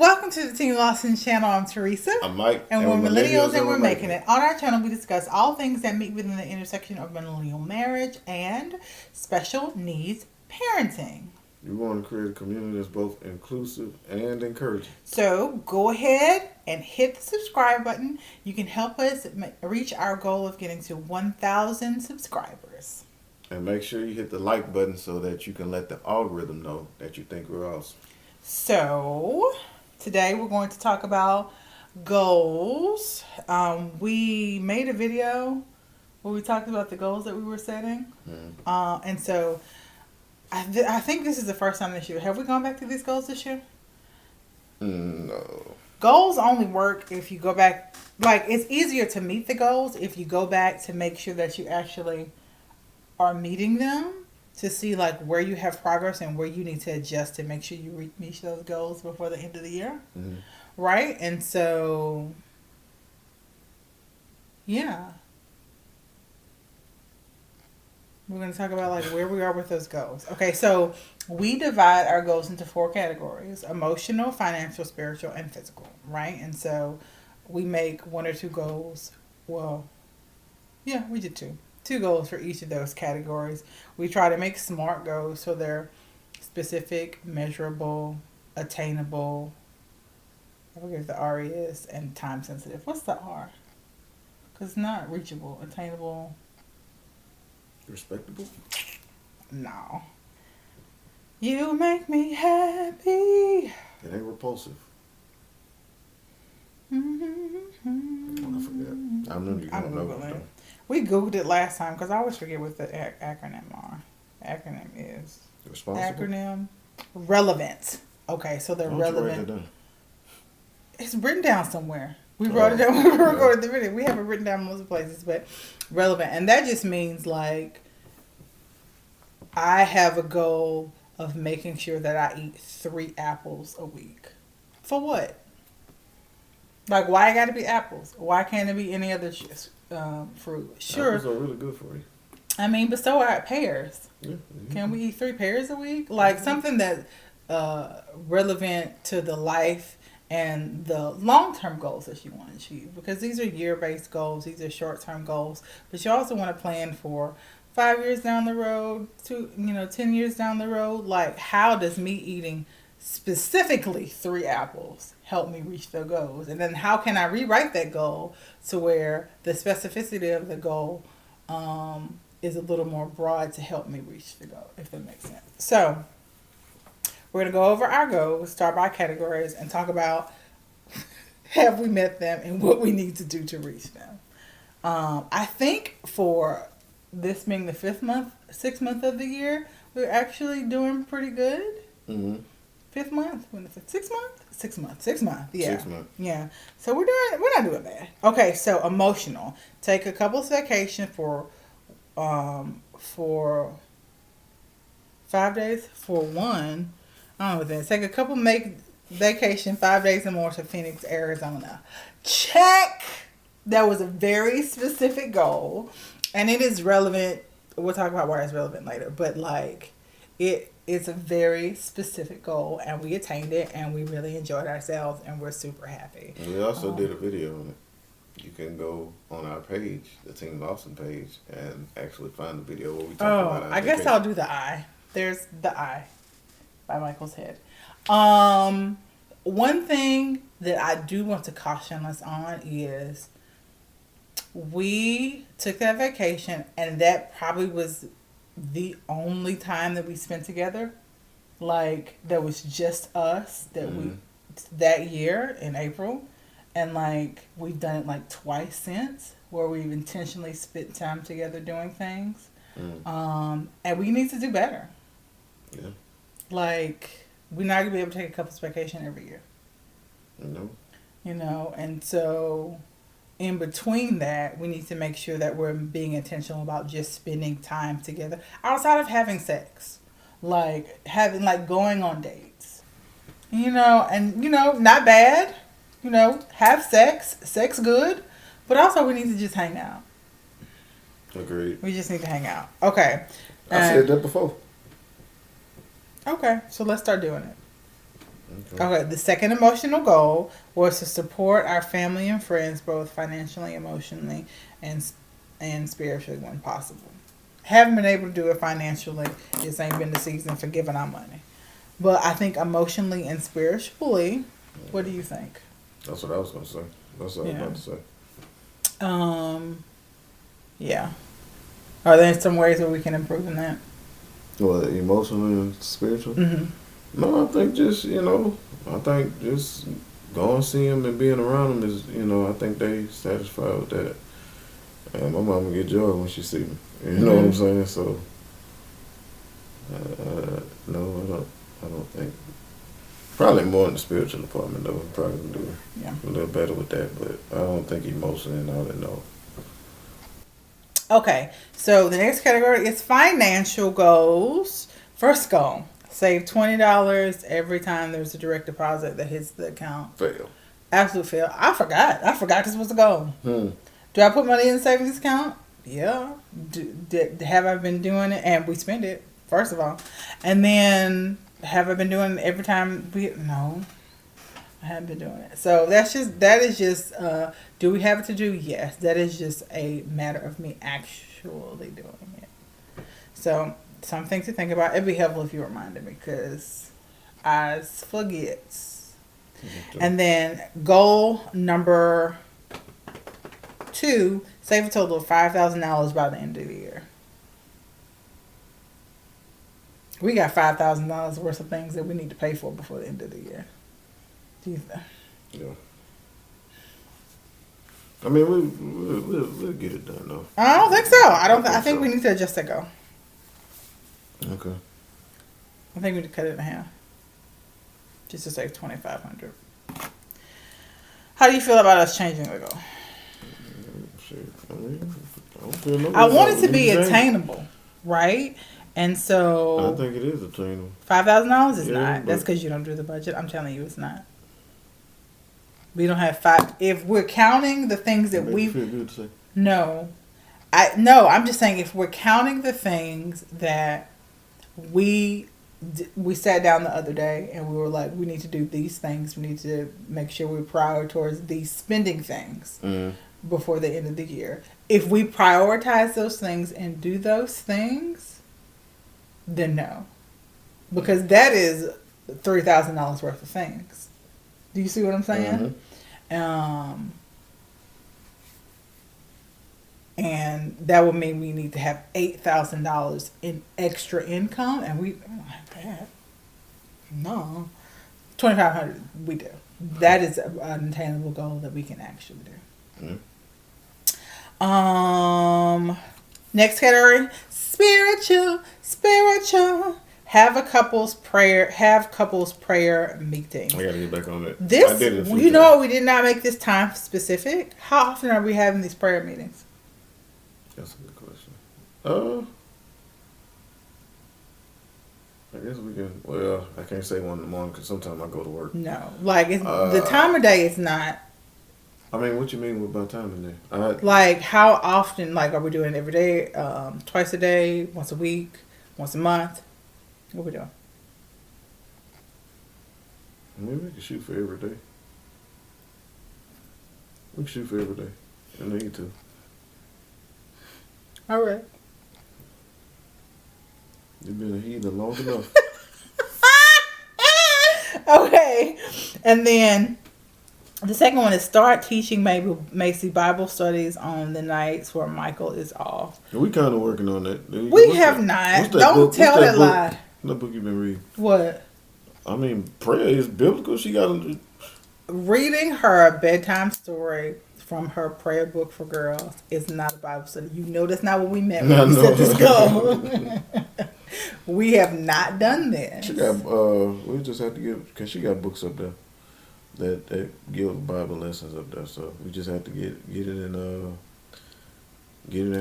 Welcome to the TeamLawson channel. I'm Theresa. I'm Mike. And we're millennials and we're making it. On our channel, we discuss all things that meet within the intersection of millennial marriage and special needs parenting. You want to create a community that's both inclusive and encouraging. So go ahead and hit the subscribe button. You can help us reach our goal of getting to 1,000 subscribers. And make sure you hit the like button so that you can let the algorithm know that you think we're awesome. So today we're going to talk about goals. We made a video where we talked about the goals that we were setting. Mm-hmm. And so I think this is the first time this year. Have we gone back to these goals this year? No. Goals only work if you go back. Like, it's easier to meet the goals if you go back to make sure that you actually are meeting them, to see like where you have progress and where you need to adjust to make sure you reach those goals before the end of the year. Mm-hmm. Right? And so, yeah. We're going to talk about like where we are with those goals. Okay, so we divide our goals into 4 categories: emotional, financial, spiritual, and physical, right? And so we make 1 or 2 goals. Well, yeah, we did 2 goals for each of those categories. We try to make SMART goals so they're specific, measurable, attainable. I forget what the R is, and time sensitive. What's the R? Because it's not reachable, attainable. Respectable? No. You make me happy. It ain't repulsive. Mm-hmm. I forget. I remember you don't know it. We Googled it last time because I always forget what the acronym are. Acronym is responsible. Acronym relevant. Okay, so they're relevant. It's written down somewhere. We wrote it down when we recorded the video. We have it written down most places, but relevant, and that just means like I have a goal of making sure that I eat 3 apples a week. For what? Like, why it got to be apples? Why can't it be any other fruit? Sure. Apples are really good for you. I mean, but so are pears. Yeah. Can we eat 3 pears a week? Like something that's relevant to the life and the long-term goals that you want to achieve. Because these are year-based goals. These are short-term goals. But you also want to plan for 5 years down the road, 10 years down the road. Like, how does me eating specifically 3 apples help me reach the goals? And then how can I rewrite that goal to where the specificity of the goal is a little more broad to help me reach the goal, if that makes sense. So we're going to go over our goals, start by categories, and talk about have we met them and what we need to do to reach them. I think for this being the 6th month of the year, we're actually doing pretty good. Mm-hmm. 5th month? 6th month? 6 months. 6 months. Yeah. 6 months. Yeah. So we're not doing bad. Okay, so emotional. Take a couple's vacation for 5 days for one. I don't know what that is. Take a couple make vacation 5 days or more to Phoenix, Arizona. Check. That was a very specific goal, and it is relevant. We'll talk about why it's relevant later, but like it's a very specific goal, and we attained it, and we really enjoyed ourselves, and we're super happy. And we also did a video on it. You can go on our page, the TeamLawson page, and actually find the video where we talk about our I guess vacation. I'll do the eye. There's the eye by Michael's head. One thing that I do want to caution us on is we took that vacation, and that probably was the only time that we spent together. Like, that was just us that year in April. And like, we've done it like twice since, where we've intentionally spent time together doing things. And we need to do better. Yeah. Like, we're not gonna be able to take a couple's vacation every year. No. And so in between that, we need to make sure that we're being intentional about just spending time together outside of having sex. Like, going on dates. And not bad. Have sex good. But also we need to just hang out. Agreed. We just need to hang out. Okay. I said that before. Okay, so let's start doing it. Okay. Okay, the second emotional goal was to support our family and friends both financially, emotionally, and spiritually when possible. Haven't been able to do it financially. This ain't been the season for giving our money. But I think emotionally and spiritually, what do you think? That's what I was gonna say. That's what I was Yeah. about to say. Yeah. Are there some ways where we can improve in that? What, emotionally and spiritual? Mm-hmm. No, I think just I think just going see them and being around them is I think they satisfied with that. And my mama get joy when she see me. You know what I'm saying? So, no, I don't think. Probably more in the spiritual department though. Probably gonna do a little better with that, but I don't think emotionally and all that. No. Okay, so the next category is financial goals. First goal: save $20 every time there's a direct deposit that hits the account. Fail. Absolute fail. I forgot this was the goal. Do I put money in the savings account? Yeah. Have I been doing it? And we spend it, first of all. And then, have I been doing it every time no. I haven't been doing it. So that is just, do we have it to do? Yes. That is just a matter of me actually doing it. So, something to think about. It'd be helpful if you reminded me because I forget. Okay. And then goal number 2, save a total of $5,000 by the end of the year. We got $5,000 worth of things that we need to pay for before the end of the year. Do you think? Yeah. I mean, we'll get it done though. I don't think so. I think we need to adjust that goal. Okay. I think we need to cut it in half, just to save $2,500. How do you feel about us changing the goal? I want it to be attainable, right? And so I think it is attainable. $5,000 is not. That's because you don't do the budget. I'm telling you, it's not. We don't have five. If we're counting the things that we feel good to say. No, I'm just saying if we're counting the things that we sat down the other day and we were like, we need to do these things. We need to make sure we prioritize these spending things before the end of the year. If we prioritize those things and do those things, then no, because that is $3,000 worth of things. Do you see what I'm saying? And that would mean we need to have $8,000 in extra income, and we don't have that. No, $2,500 we do. That is an attainable goal that we can actually do. Next category: spiritual. Have couples prayer meetings. I gotta get back on that. This, you know, we did not make this time specific. How often are we having these prayer meetings? That's a good question. I guess we can. Well, I can't say one in the morning because sometimes I go to work. No, like the time of day is not. I mean, what you mean by time of day? Like how often? Like, are we doing it every day? Twice a day? Once a week? Once a month? What we doing? Maybe we can shoot for every day. We can shoot for every day. I need to. All right. You've been a heathen long enough. Okay. And then the second one is start teaching Macy Bible studies on the nights where Michael is off. We kind of working on that. We have not. Don't tell that lie. What book you been reading? What? I mean, prayer is biblical. She got to... Reading her a bedtime story from her prayer book for girls is not a Bible study. You know that's not what we meant when we set this goal. We have not done this. She got, we just have to give, because she got books up there that give Bible lessons up there. So we just have to get it and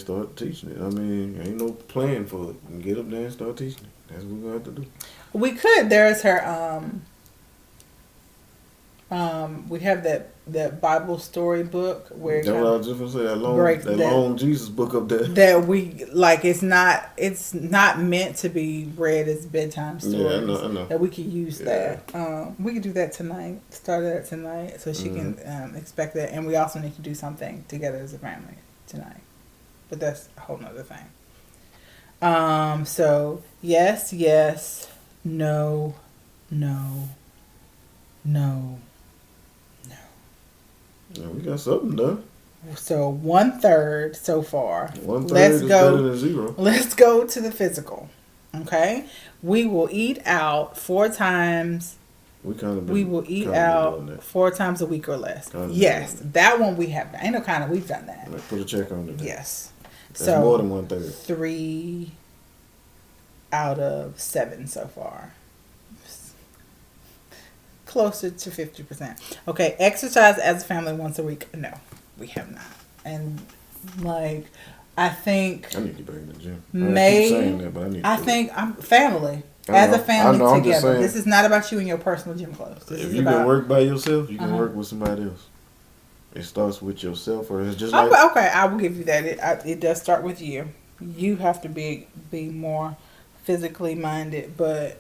start teaching it. I mean, ain't no plan for it. Get up there and start teaching it. That's what we're going to have to do. We could. There's her, We have that Bible story book where That's what I was just gonna say. breaks That long Jesus book up there. that we like. It's not meant to be read as bedtime stories. Yeah, I know. That we could use that. We could do that tonight. Start that tonight, so she can expect that. And we also need to do something together as a family tonight. But that's a whole nother thing. So yes, no, no, no, no. Yeah, we got something done. So 1/3 so far. 1/3 Let's is go. better than 0. Let's go to the physical. Okay, we will eat out 4 times. We will eat out 4 times a week or less. Yes, that one we have. Ain't no kind of. We've done that. Let's put a check on it. Yes. That's so more than 1/3. 3 out of 7 so far. Closer to 50%. Okay, exercise as a family once a week. No, we have not. And like, I think I need to bring the gym. I think I'm family. As a family together. This is not about you and your personal gym clothes. If you can work by yourself, you can work with somebody else. It starts with yourself, or it's just like... Okay, I will give you that. It does start with you. You have to be more physically minded, but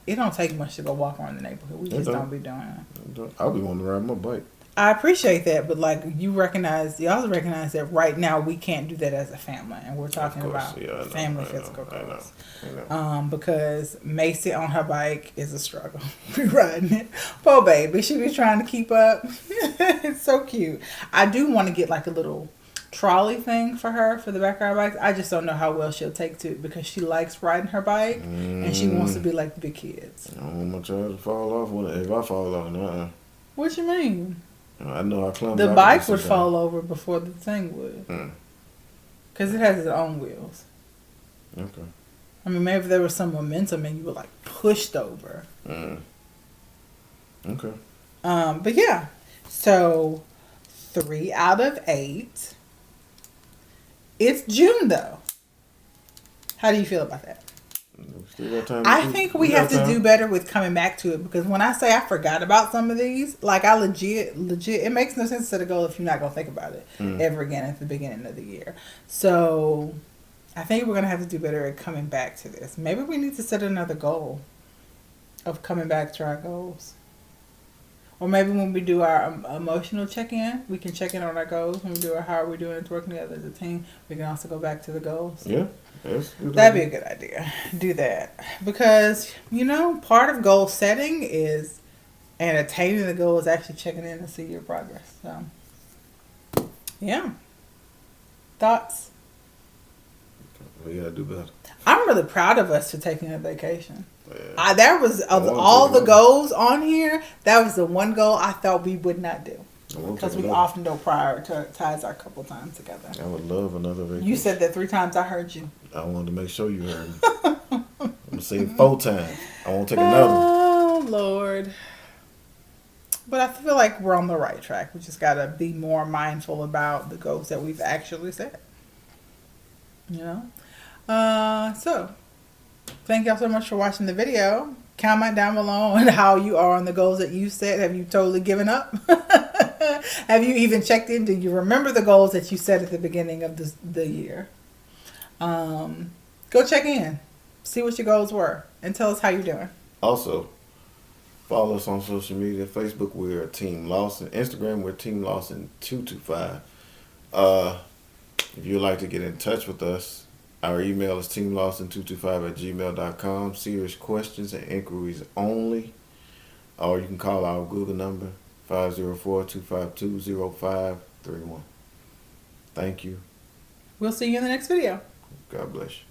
it don't take much to go walk around the neighborhood. We just don't be doing it. I'll be wanting to ride my bike. I appreciate that, but like y'all recognize that right now we can't do that as a family, and we're talking about family physical goals. Because Macy on her bike is a struggle. We riding it. Poor baby, she be trying to keep up. It's so cute. I do want to get like a little trolley thing for her for the back of our bikes. I just don't know how well she'll take to it because she likes riding her bike and she wants to be like the big kids. I don't want my child to fall off. If I fall off, What you mean? I know I clumsy. The bike would fall over before the thing would. Because it has its own wheels. Okay. I mean, maybe there was some momentum and you were like pushed over. Okay. But yeah. So 3 out of 8. It's June though. How do you feel about that? I think we have to do better with coming back to it, because when I say I forgot about some of these, like I legit, it makes no sense to set a goal if you're not going to think about it ever again at the beginning of the year. So I think we're going to have to do better at coming back to this. Maybe we need to set another goal of coming back to our goals. Or maybe when we do our emotional check-in, we can check in on our goals. When we do our how are we doing it working together as a team, we can also go back to the goals. Yeah. That'd be a good idea. Do that. Because, part of goal setting is, and attaining the goal is actually checking in to see your progress. So, yeah. Thoughts? We gotta do better. I'm really proud of us for taking a vacation. Yeah. That was, of all the goals on here, that was the one goal I thought we would not do. Because we often don't prioritize our couple times together. I would love another vacation. You said that 3 times. I heard you. I wanted to make sure you heard me. I'm going to say it 4 times. I won't take another one. Oh, Lord. But I feel like we're on the right track. We just got to be more mindful about the goals that we've actually set. So, thank y'all so much for watching the video. Comment down below on how you are on the goals that you set. Have you totally given up? Have you even checked in? Do you remember the goals that you set at the beginning of the year? Go check in. See what your goals were. And tell us how you're doing. Also, follow us on social media. Facebook, we're Team Lawson. Instagram, we're Team Lawson 225. If you'd like to get in touch with us, our email is teamlawson225@gmail.com. Serious questions and inquiries only. Or you can call our Google number, 504-252-0531. Thank you. We'll see you in the next video. God bless you.